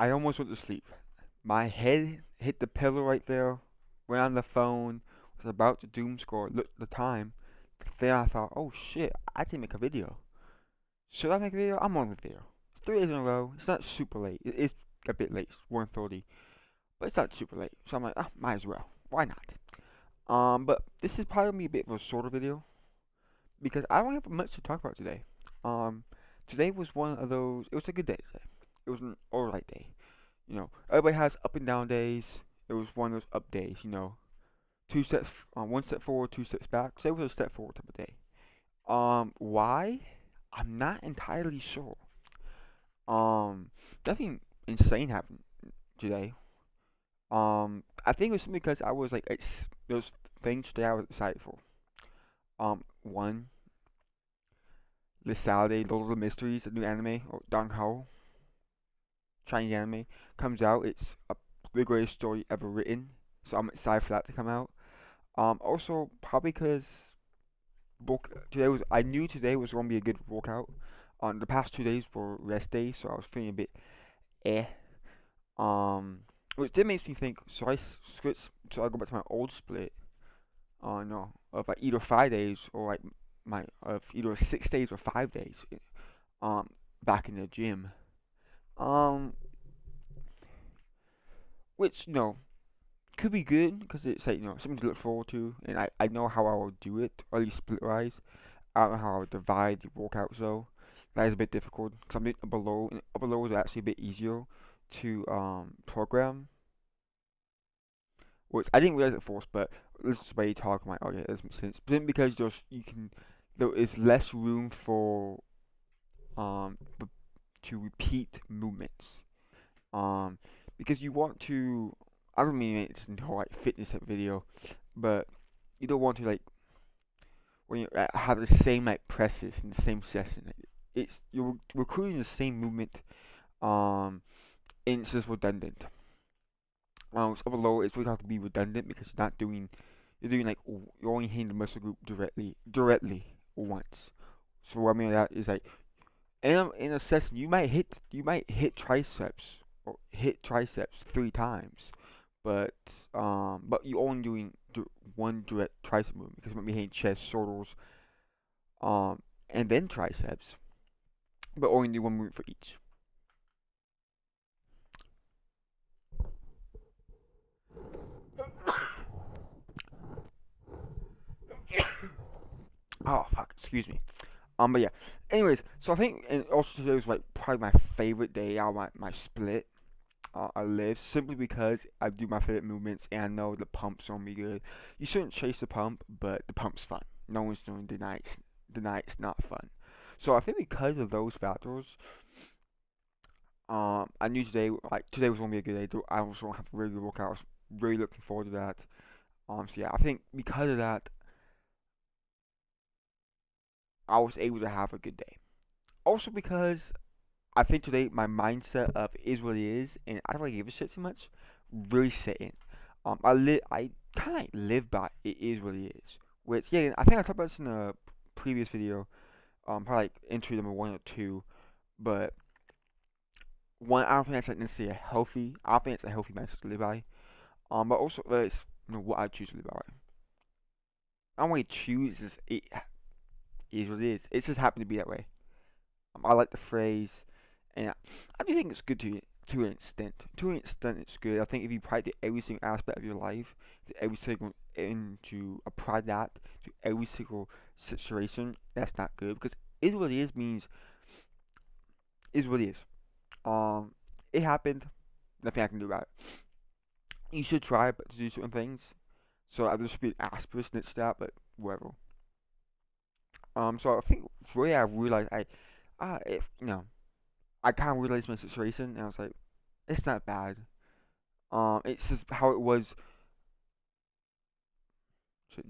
I almost went to sleep. My head hit the pillow right there. Went on the phone. Was about to doom scroll. Looked at the time. Then I thought, oh shit, I can make a video. Should I make a video? I'm on the video. 3 days in a row. It's not super late. It is a bit late. It's 1:30, but it's not super late. So I'm like, might as well. Why not? But this is probably gonna be a bit of a shorter video because I don't have much to talk about today. Um, Today was one of those. It was a good day today. It was an alright day. Everybody has up and down days. It was one of those up days. Two steps, one step forward, two steps back. Today was a step forward type of day. Why? I'm not entirely sure. Nothing insane happened today. I think it was simply because I was like, those things today I was excited for. One, this Saturday, Lord of the Mysteries, a new anime, or Dong Hao, Chinese anime, comes out. It's the greatest story ever written, so I'm excited for that to come out. Also probably because I knew today was gonna be a good workout. The past 2 days were rest days, so I was feeling a bit eh. Which then makes me think, so I go back to my old split? No, of like either 5 days or like my of either 6 days or 5 days. Um, Back in the gym. Um, which could be good because it's like something to look forward to, and I know how I will do it, or at least split wise. I don't know how I would divide the workouts though. That is a bit difficult because I'm doing upper low, and upper low is actually a bit easier to program, which I didn't realize at first, but this is the way you talk. I'm like, oh yeah, that makes sense. But then because there is less room for to repeat movements. Um, because you want to. I don't mean it's no like fitness type video, but you don't want to like when you have the same like presses in the same session. It's you're recruiting the same movement. Um, and it's just redundant. So upper lower, it's really hard to be redundant because you're doing like you're only hitting the muscle group directly once. So what I mean by that is like in a session you might hit triceps or hit triceps 3 times, but you're only doing one direct tricep movement because you might be hitting chest, shoulders, and then triceps, but only do one movement for each. Oh fuck, excuse me. But yeah. Anyways, so I think and also today was like probably my favorite day out of my split. I live simply because I do my favorite movements and I know the pump's gonna be good. You shouldn't chase the pump, but the pump's fun. No one's doing deny it's not fun. So I think because of those factors, I knew today was gonna be a good day. I was gonna have a really good workout. I was really looking forward to that. So yeah, I think because of that, I was able to have a good day. Also because I think today my mindset of is what it is, and I don't really give a shit too much, really set in. I kind of live by it is what it is. Which yeah, I think I talked about this in a previous video. Probably like entry number 1 or 2. But one, I don't think that's like necessarily a healthy. I don't think it's a healthy mindset to live by. But also it's what I choose to live by. I don't really choose. It is what it is. It just happened to be that way. I like the phrase, and I do think it's good to an extent. To an extent, it's good. I think if you practice every single aspect of your life, every single and to apply that to every single situation, that's not good because is what it is means is what it is. Um, it happened. Nothing I can do about it. You should try, but to do certain things. So there should be an asterisk next to that, but whatever. So I think for me, I realized if I kind of realized my situation, and I was like, it's not bad. It's just how it was.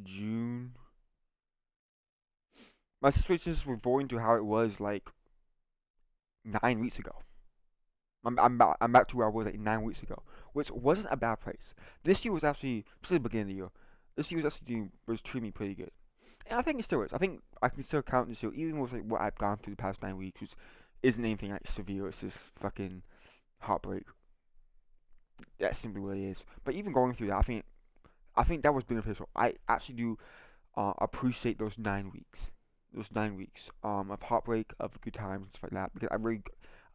June? My situation is reverting to how it was like 9 weeks ago. I'm back to where I was like 9 weeks ago, which wasn't a bad place. This year was actually, especially the beginning of the year, this year was actually was treating me pretty good, and I think it still is. I think I can still count this year, even with like what I've gone through the past 9 weeks, which isn't anything like severe. It's just fucking heartbreak. That's simply what it is. But even going through that, I think that was beneficial. I actually do appreciate those 9 weeks. Those 9 weeks of heartbreak, of good times, and stuff like that. Because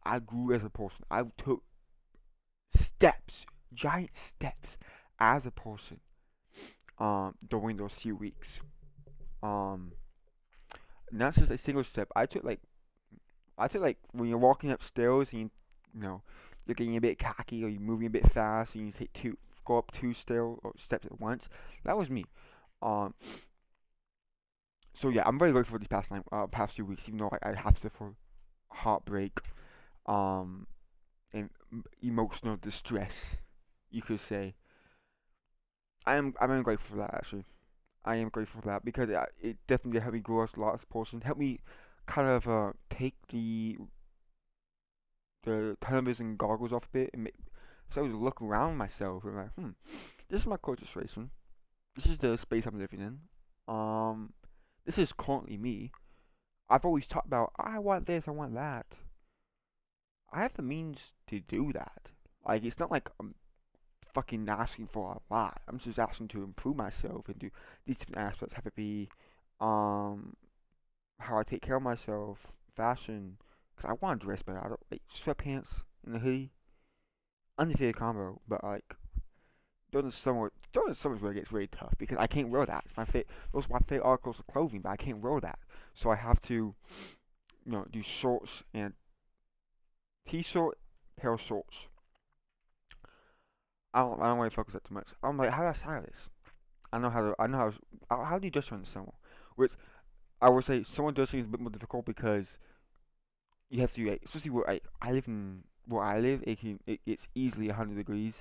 I grew as a person. I took steps, giant steps, as a person. During those few weeks. Um, Not just a single step. I took like when you're walking upstairs and you know you're getting a bit cocky or you're moving a bit fast and you take two go up two steps at once. That was me. Um, so yeah, I'm very grateful for these past 2 weeks, even though I have suffered heartbreak, um, and emotional distress, you could say. I'm grateful for that actually. I am grateful for that because it definitely helped me grow as a lot as a person. Helped me kind of take the television goggles off a bit and so I was look around myself and like, this is my current situation. This is the space I'm living in. Um, this is currently me. I've always talked about I want this, I want that. I have the means to do that. Like it's not like I'm fucking asking for a lot. I'm just asking to improve myself and do these different aspects. Have it be, um, how I take care of myself, fashion. Cause I want to dress better. I don't like sweatpants and a hoodie. Undefeated combo, but like during the summer where it gets really tough because I can't wear that. It's my fit. Those are my favorite articles of clothing, but I can't wear that. So I have to, do shorts and t-shirt, pair of shorts. I don't really focus that too much. I'm like, how do I style this? How do you dress during the summer? Which I would say summer dressing is a bit more difficult because you have to, like, especially where I live in where I live, it's easily 100 degrees.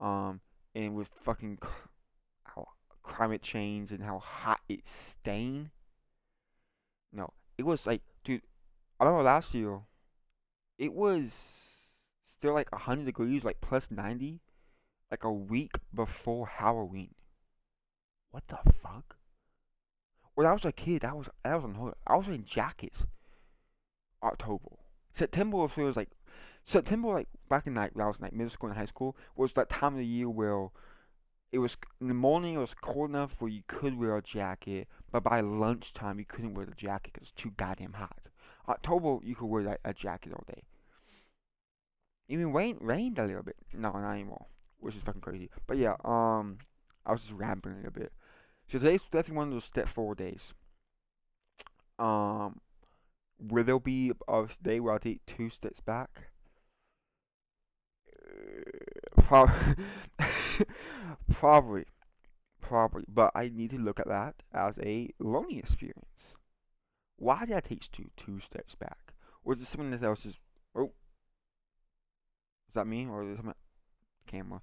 Um, and with fucking how climate change and how hot it's staying. No, it was like, dude, I remember last year, it was still like 100 degrees, like plus 90, like a week before Halloween. What the fuck? When I was a kid, that was unheard of. I was wearing jackets October. September feels like September, like back in like when I was in like middle school and high school, was that time of the year where it was in the morning. It was cold enough where you could wear a jacket, but by lunchtime you couldn't wear the jacket because it's too goddamn hot. October you could wear like a jacket all day. Even rained a little bit. No, not anymore, which is fucking crazy. But yeah, I was just rambling a bit. So today's definitely one of those step forward days. Um, will there be a day where I take 2 steps back? Pro- probably, probably. But I need to look at that as a learning experience. Why did I take two steps back? Or is it something that I was just, oh, is that me or is it something camera?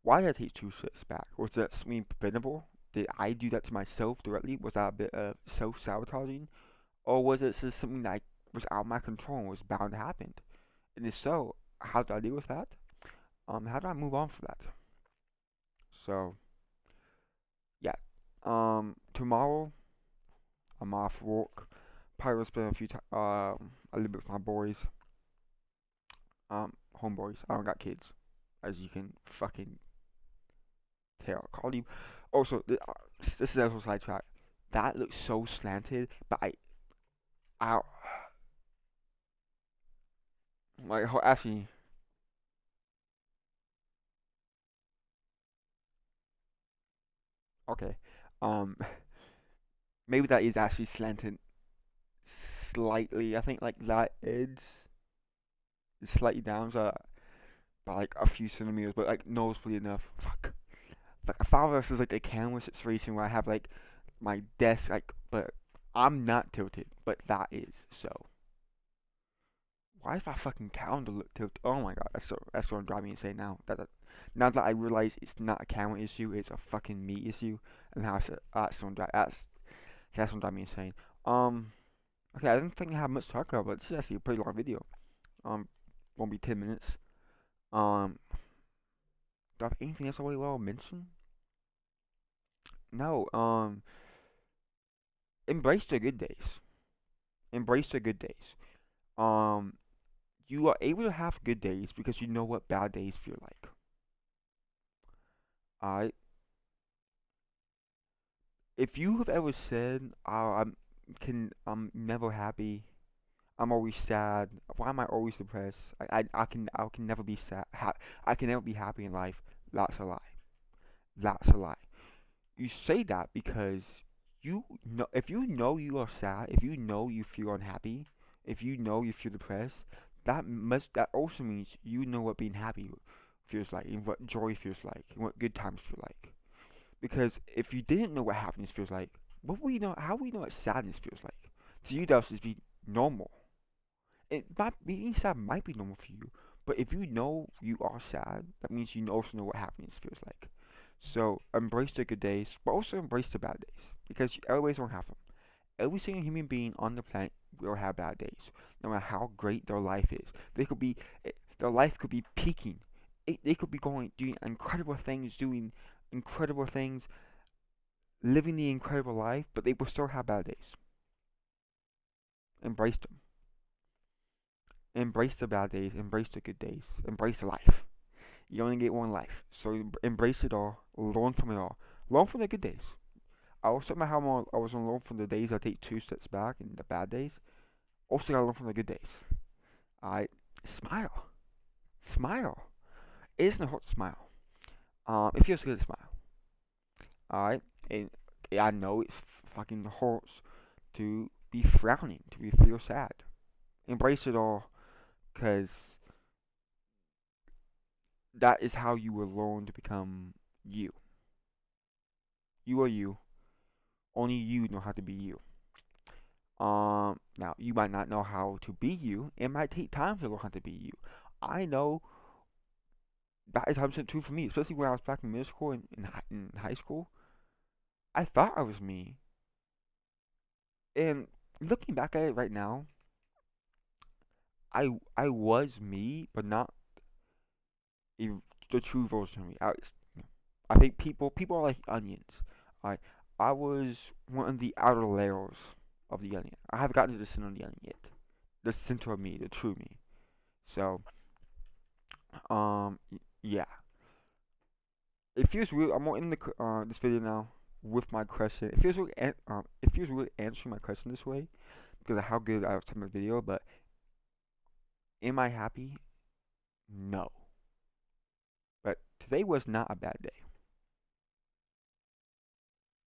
Why did I take 2 steps back? Was that something preventable? Did I do that to myself directly? Was that a bit of self sabotaging? Or was it just something that was out of my control and was bound to happen? And if so, how do I deal with that? How do I move on from that? So, yeah. Tomorrow I'm off work. Probably will spend a little bit with my boys. Homeboys. I don't got kids, as you can fucking tell. Call you. Also, this is also sidetrack. That looks so slanted, but I, like, actually, okay. Um, maybe that is actually slanted slightly. I think like that edge is slightly down, so by like a few centimeters, but like noticeably enough. Fuck. Like I thought this is like a camera situation where I have like my desk, like, but I'm not tilted, but that is. So why does my fucking calendar look tilted? Oh my god, that's what driving me insane now. Now that I realize it's not a camera issue, it's a fucking me issue, and how that's what driving me insane. Um, okay, I didn't think I had much to talk about, but this is actually a pretty long video. Won't be 10 minutes. Um, do I have anything else I really want to mention? No. Embrace the good days. Embrace the good days. Um, You are able to have good days because you know what bad days feel like. Alright? If you have ever said, "Oh, I'm never happy. I'm always sad. Why am I always depressed? I can never be sad. I can never be happy in life." That's a lie. That's a lie. You say that because you know if you know you are sad, if you know you feel unhappy, if you know you feel depressed, that also means you know what being happy feels like, and what joy feels like, and what good times feel like. Because if you didn't know what happiness feels like, what will you know? How will you know what sadness feels like? To you, that would just be normal. It might being sad might be normal for you, but if you know you are sad, that means you also know what happiness feels like. So embrace the good days, but also embrace the bad days because everybody's gonna have them. Every single human being on the planet will have bad days, no matter how great their life is. Their life could be peaking. They could be doing incredible things, living the incredible life, but they will still have bad days. Embrace them. Embrace the bad days. Embrace the good days. Embrace life. You only get one life, so embrace it all. Learn from it all. Learn from the good days. I was talking about how I was gonna learn from the days I take 2 steps back and the bad days. Also gotta learn from the good days. Alright, smile, smile. It isn't hard to smile. It feels good to smile. Alright, and I know it's fucking hurts to be frowning, to be feel sad. Embrace it all, cause that is how you will learn to become you. You are you. Only you know how to be you. Now you might not know how to be you. It might take time to learn how to be you. I know that is 100% true for me, especially when I was back in middle school and in high school. I thought I was me, and looking back at it right now, I was me, but not a, the true version of me. I think people are like onions. I I was one of the outer layers of the onion. I haven't gotten to the center of the onion yet. The center of me, the true me. So yeah, it feels weird. I'm more in the this video now with my question. It feels weird answering my question this way because of how good I was talking about the video. But am I happy? No. But today was not a bad day.